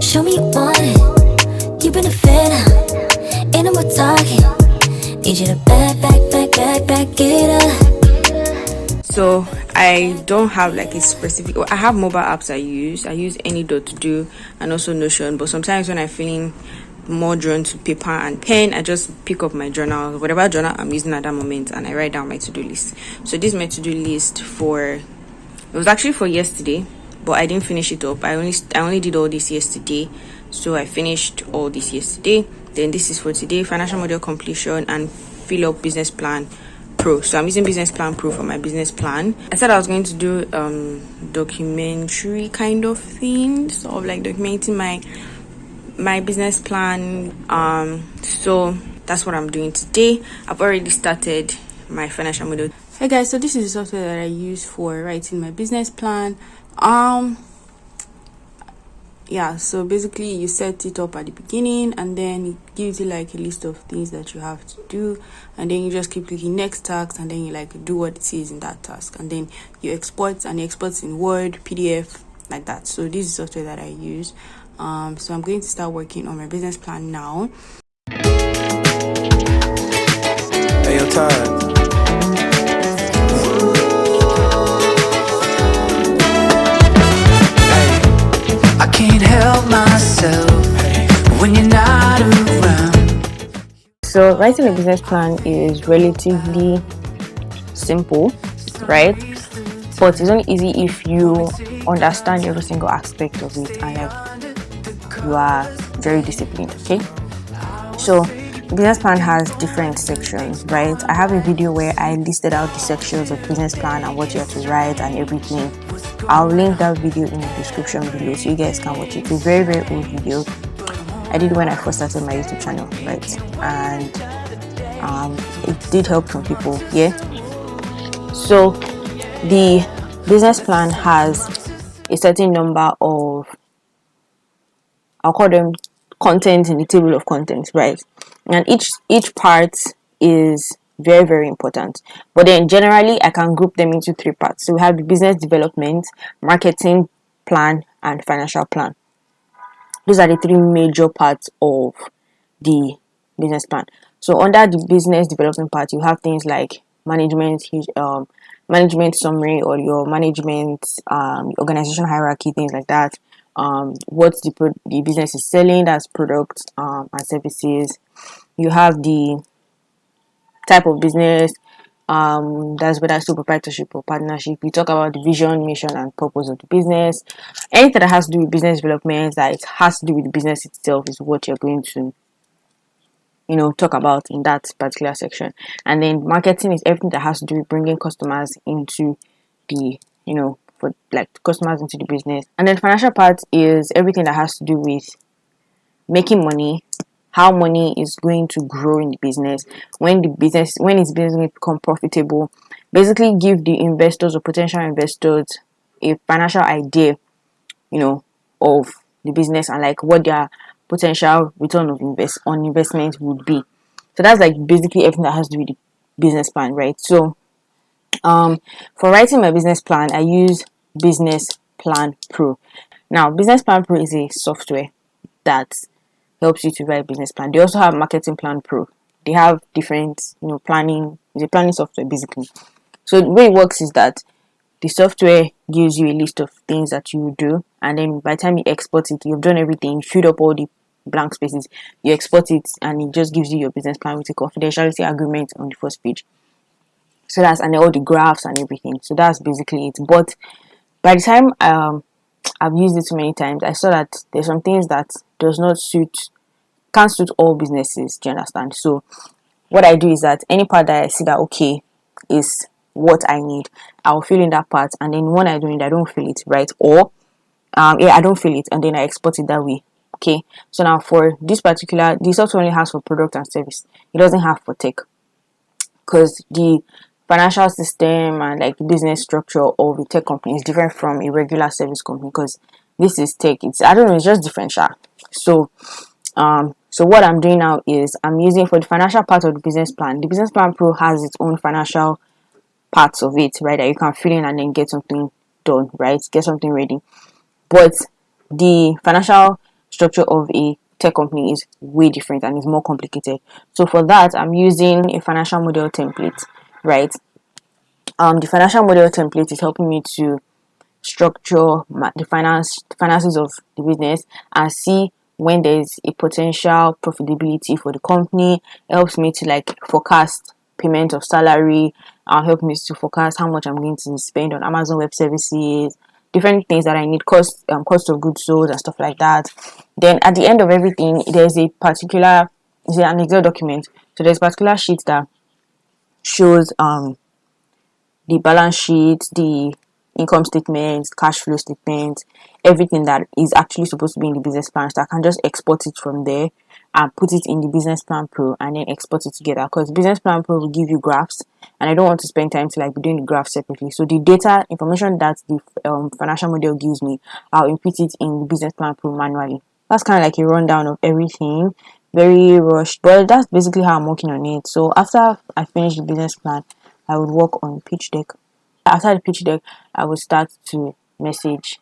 Show me you want it. You've been a fan. Ain't no more talking. Need you to back it up. So I don't have like a specific, I have mobile apps I use any.to and also Notion, but sometimes when I'm feeling more drawn to paper and pen, I just pick up my journal, whatever journal I'm using at that moment, and I write down my to-do list. So this is my to-do list it was actually for yesterday, but I didn't finish it up. I only did all this yesterday, so I finished all this yesterday. Then this is for today: financial model completion and fill up business plan Pro. So I'm using Business Plan Pro for my business plan. I said I was going to do documentary kind of thing, sort of like documenting my business plan. So that's what I'm doing today. I've already started my financial model. Hey guys, so this is the software that I use for writing my business plan. Yeah, so basically you set it up at the beginning, and then it gives you like a list of things that you have to do, and then you just keep clicking next task, and then you like do what it is in that task, and then you export, and it exports in Word, PDF, like that. So this is the software that I use. So I'm going to start working on my business plan now. Hey, yo, Todd. I can't help myself when you're not around. So writing a business plan is relatively simple, right? But it's only easy if you understand every single aspect of it and like you are very disciplined. Okay, so the business plan has different sections, right? I have a video where I listed out the sections of business plan and what you have to write and everything. I'll link that video in the description below so you guys can watch it. It's a very, very old video. I did when I first started my YouTube channel, right? And it did help some people, yeah. So the business plan has a certain number of, I'll call them content in the table of contents, right? And each part is very, very important. But then generally I can group them into three parts. So we have the business development, marketing plan, and financial plan. Those are the three major parts of the business plan. So under the business development part, you have things like management summary, or your management organization hierarchy, things like that. What the business is selling, that's products and services. You have the type of business, that's whether it's proprietorship or partnership. We talk about the vision, mission, and purpose of the business. Anything that has to do with business development, that it has to do with the business itself, is what you're going to talk about in that particular section. And then marketing is everything that has to do with bringing customers into the for like customers into the business. And then financial part is everything that has to do with making money, how money is going to grow in the business, when is business going to become profitable. Basically give the investors or potential investors a financial idea of the business and like what their potential return of investment would be. So that's like basically everything that has to do with the business plan, right? So for writing my business plan, I use Business Plan Pro. Now Business Plan Pro is a software that helps you to write business plan. They also have Marketing Plan Pro. They have different planning. It's a planning software basically. So the way it works is that the software gives you a list of things that you do, and then by the time you export it, you've done everything, filled up all the blank spaces, you export it, and it just gives you your business plan with a confidentiality agreement on the first page. So that's, and all the graphs and everything. So that's basically it. But by the time I've used it so many times, I saw that there's some things that can't suit all businesses. Do you understand? So what I do is that any part that I see that okay is what I need, I'll fill in that part, and then when I don't fill it, right? Or I don't fill it, and then I export it that way. Okay, so now for this software only has for product and service. It doesn't have for tech, because the financial system and like the business structure of a tech company is different from a regular service company, because this is tech. It's just different. So what I'm doing now is I'm using, for the financial part of the business plan, the Business Plan Pro has its own financial parts of it, right, that you can fill in and then get something done, right, get something ready. But the financial structure of a tech company is way different and is more complicated. So for that, I'm using a financial model template, right? The financial model template is helping me to structure the finances of the business and see when there's a potential profitability for the company. It helps me to like forecast payment of salary, help me to forecast how much I'm going to spend on Amazon Web Services, different things that I need, cost of goods sold and stuff like that. Then at the end of everything, there's an Excel document. So there's a particular sheet that shows the balance sheet, the income statements, cash flow statements, everything that is actually supposed to be in the business plan. So I can just export it from there and put it in the business plan pro and then export it together, because business plan pro will give you graphs and I don't want to spend time to like be doing the graph separately. So the data information that the financial model gives me, I'll input it in the business plan pro manually. That's kind of like a rundown of everything, very rushed, but that's basically how I'm working on it. So after I finish the business plan, I would work on pitch deck. After the pitch deck, I would start to message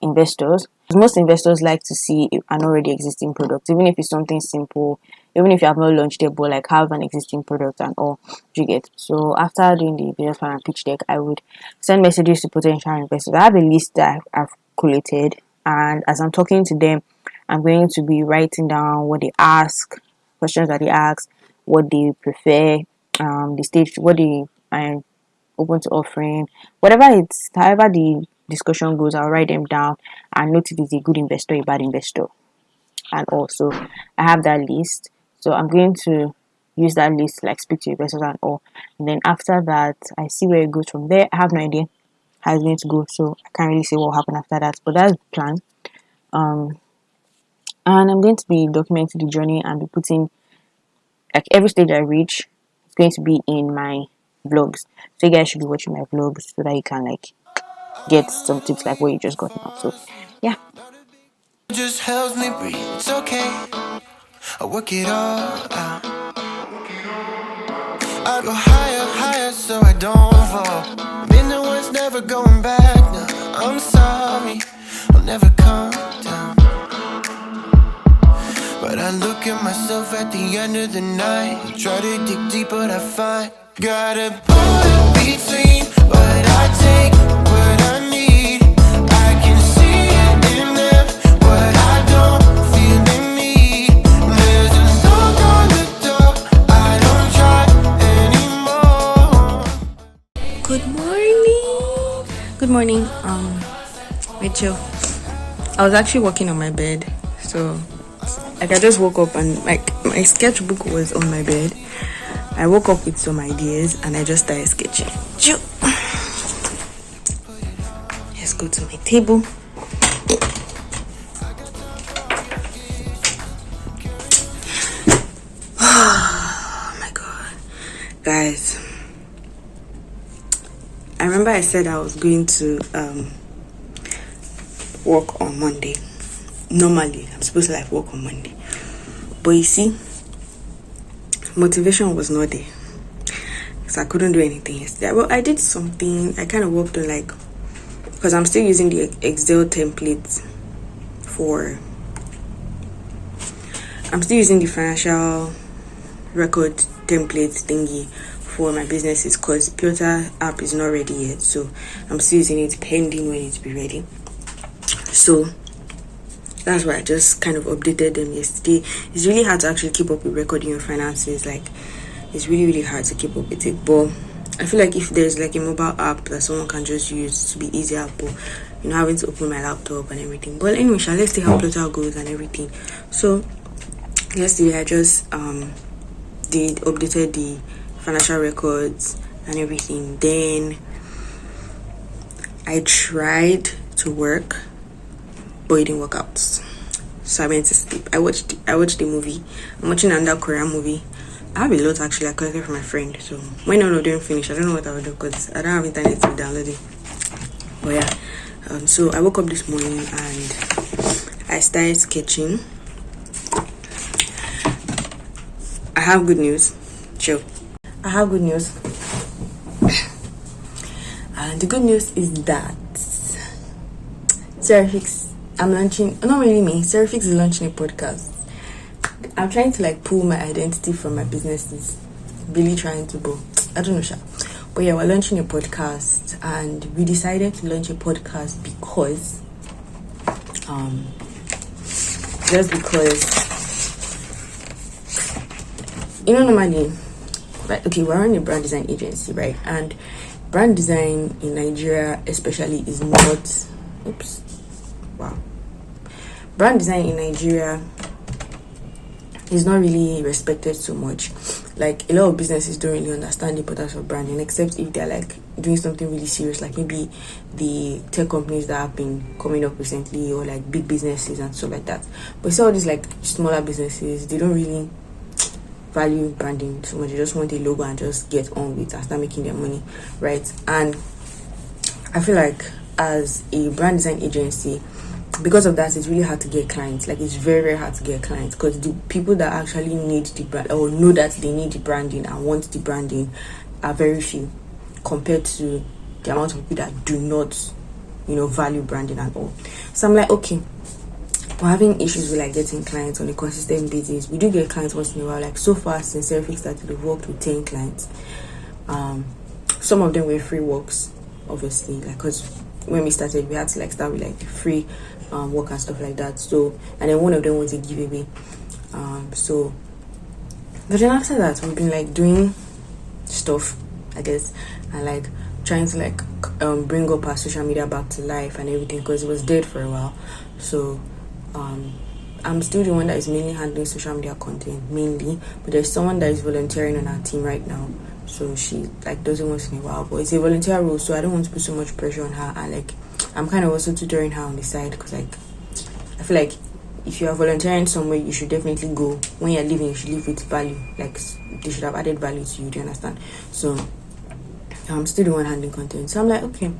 investors. Most investors like to see an already existing product, even if it's something simple, even if you have not launched it, but like have an existing product and all. You get. So after doing the business plan and pitch deck, I would send messages to potential investors. I have a list that I've collated, and as I'm talking to them, I'm going to be writing down what they ask, questions that they ask, what they prefer, the stage, what they are open to offering, however the discussion goes, I'll write them down and note if it's a good investor, a bad investor, and also I have that list. So I'm going to use that list to like speak to investors and all. And then after that, I see where it goes from there. I have no idea how it's going to go, so I can't really say what will happen after that. But that's the plan. And I'm going to be documenting the journey and be putting like every stage I reach. It's going to be in my vlogs. So you guys should be watching my vlogs so that you can like get some tips like what you just got now. So yeah. Just helps me breathe. It's okay. I work it all out. I go higher, higher so I don't fall. Been the one's never going back now. I'm sorry, I'll never come down. But I look at myself at the end of the night, try to dig deep but I find gotta put in between what I take, what I need. I can see it in them, what I don't feel in me. There's a knock on the door, I don't try anymore. Good morning. Good morning. Rachel. I was actually walking on my bed, so like I just woke up and like my sketchbook was on my bed. I woke up with some ideas and I just started sketching. Let's go to my table. Oh my god. Guys, I remember I said I was going to work on Monday. Normally, I'm supposed to like work on Monday. But you see, motivation was not there. So I couldn't do anything yesterday. Well, I did something. I kind of worked on like, because I'm still using the Excel template I'm still using the financial record template thingy for my businesses, because Piotr app is not ready yet. So I'm still using it pending when it be ready. So that's why I just kind of updated them yesterday. It's really hard to actually keep up with recording your finances. Like, it's really, really hard to keep up with it. But I feel like if there's like a mobile app that someone can just use to be easier, but you know, having to open my laptop and everything. But anyway, let's see how Pluto goes and everything. So yesterday I just updated the financial records and everything. Then I tried to work, but it didn't work out. So I went to sleep. I watched the movie. I'm watching another Korean movie. I have a lot actually. I collected from my friend. So when all of them finish, I don't know what I will do because I don't have internet to download it. But yeah, so I woke up this morning and I started sketching. I have good news. Chill. I have good news. And the good news is that Seriphics I'm launching, not really me, Seriphics is launching a podcast. I'm trying to like pull my identity from my businesses. Really trying to, but I don't know, Sha. But yeah, we're launching a podcast, and we decided to launch a podcast because, just because, normally, right? Okay, we're running a brand design agency, right? And brand design in Nigeria, especially, is not. Oops. Wow. Brand design in Nigeria is not really respected so much. Like, a lot of businesses don't really understand the importance of branding, except if they're like doing something really serious, like maybe the tech companies that have been coming up recently, or like big businesses and stuff like that. But see all these like smaller businesses, they don't really value branding so much. They just want a logo and just get on with and start making their money, right? And I feel like as a brand design agency, because of that, it's really hard to get clients. Like, it's very, very hard to get clients, because the people that actually need the brand, or know that they need the branding and want the branding, are very few compared to the amount of people that do not, value branding at all. So I'm like, okay, we're having issues with like getting clients on a consistent basis. We do get clients once in a while. Like, so far since Seriphics started, we've worked with 10 clients. Some of them were free works, obviously, like, because when we started, we had to like start with like free work and stuff like that. So, and then one of them was a giveaway. But then after that, we've been like doing stuff, I guess, and like trying to like bring up our social media back to life and everything, because it was dead for a while. So I'm still the one that is mainly handling social media content mainly, but there's someone that is volunteering on our team right now. So she like does it once in a while, but it's a volunteer role, so I don't want to put so much pressure on her. And like, I'm kind of also tutoring her on the side, because like, I feel like if you are volunteering somewhere, you should definitely go. When you're leaving, you should leave with value. Like, they should have added value to you. Do you understand? So I'm still the one handling content. So I'm like, okay,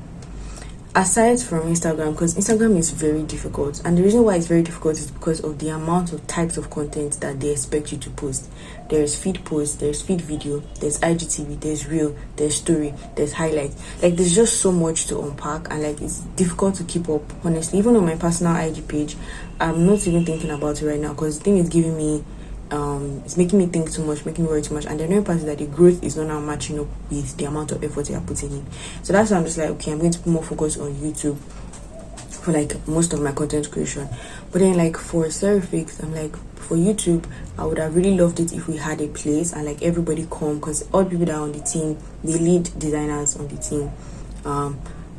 aside from Instagram, because Instagram is very difficult, and the reason why it's very difficult is because of the amount of types of content that they expect you to post. There's feed post, there's feed video, there's IGTV, there's reel, there's story, there's highlights. Like, there's just so much to unpack, and like, it's difficult to keep up, honestly. Even on my personal IG page, I'm not even thinking about it right now, because the thing is giving me it's making me think too much, making me worry too much, and the annoying part is that the growth is not now matching up with the amount of effort they are putting in. So that's why I'm just like, okay, I'm going to put more focus on YouTube for like most of my content creation. But then like for Seriphics, I'm like, for YouTube, I would have really loved it if we had a place and like everybody come, because all the people that are on the team, the lead designers on the team,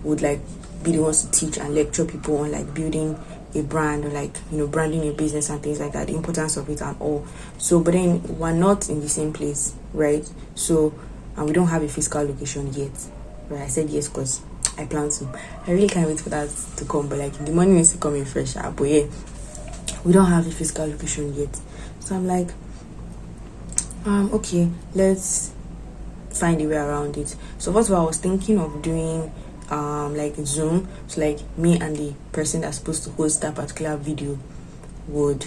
would like be the ones to teach and lecture people on like building a brand, or like, branding a business and things like that, the importance of it and all. So, but then we're not in the same place, right? So, and we don't have a physical location yet, right? I said yes because I plan to. I really can't wait for that to come, but like, the money needs to come in fresh. But yeah, we don't have a physical location yet. So I'm like, okay, let's find a way around it. So first of all, I was thinking of doing like Zoom. So like, me and the person that's supposed to host that particular video would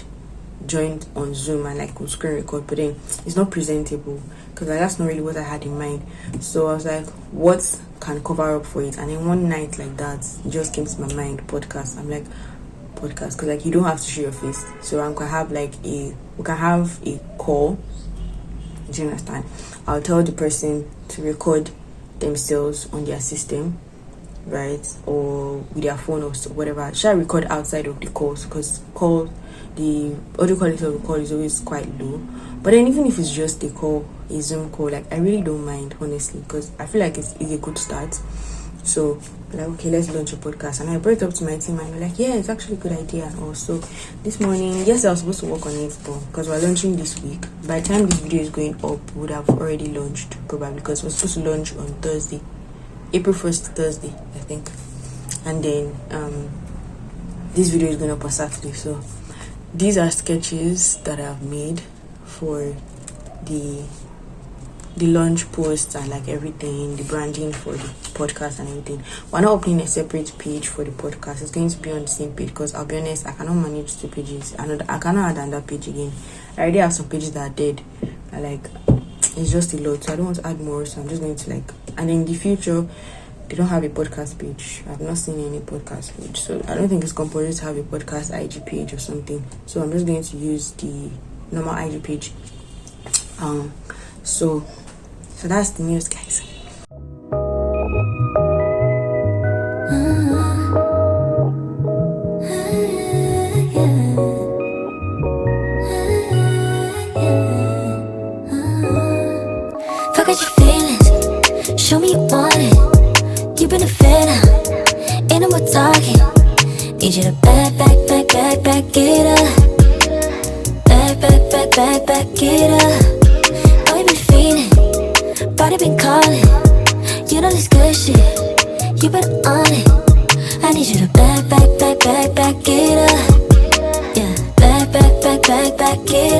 join on Zoom and like would screen record, but then it's not presentable, because like, that's not really what I had in mind. So I was like, what can cover up for it? And then one night like that, it just came to my mind, podcast. I'm like, podcast, because like, you don't have to show your face. So I can have like we can have a call. Do you understand? I'll tell the person to record themselves on their system, right, or with their phone or whatever. Should I record outside of the calls, because the audio quality of the call is always quite low. But then even if it's just a call, a Zoom call, like, I really don't mind, honestly, because I feel like it's a good start. So like, okay, let's launch a podcast. And I brought it up to my team, and they're like, yeah, it's actually a good idea. And also this morning, yes, I was supposed to work on it, but because we're launching this week, by the time this video is going up, we would have already launched, probably, because we're supposed to launch on Thursday, April 1st, Thursday, I think. And then this video is going up on Saturday. So these are sketches that I've made for the launch posts and like everything, the branding for the podcast and everything. We're not opening a separate page for the podcast. It's going to be on the same page, because I'll be honest, I cannot manage 2 pages. I cannot add another page again. I already have some pages that are dead. It's just a lot, so I don't want to add more. So I'm just going to like, and in the future, they don't have a podcast page. I've not seen any podcast page, so I don't think it's compulsory to have a podcast IG page or something. So I'm just going to use the normal IG page. So that's the news, guys. Forget your feelings, show me you want it. You've been a fan, ain't no more talking. Need you to back it up. Back it up. Oh, you been feeling, body been calling. You know this good shit, you been on it. I need you to back it up. Yeah, back it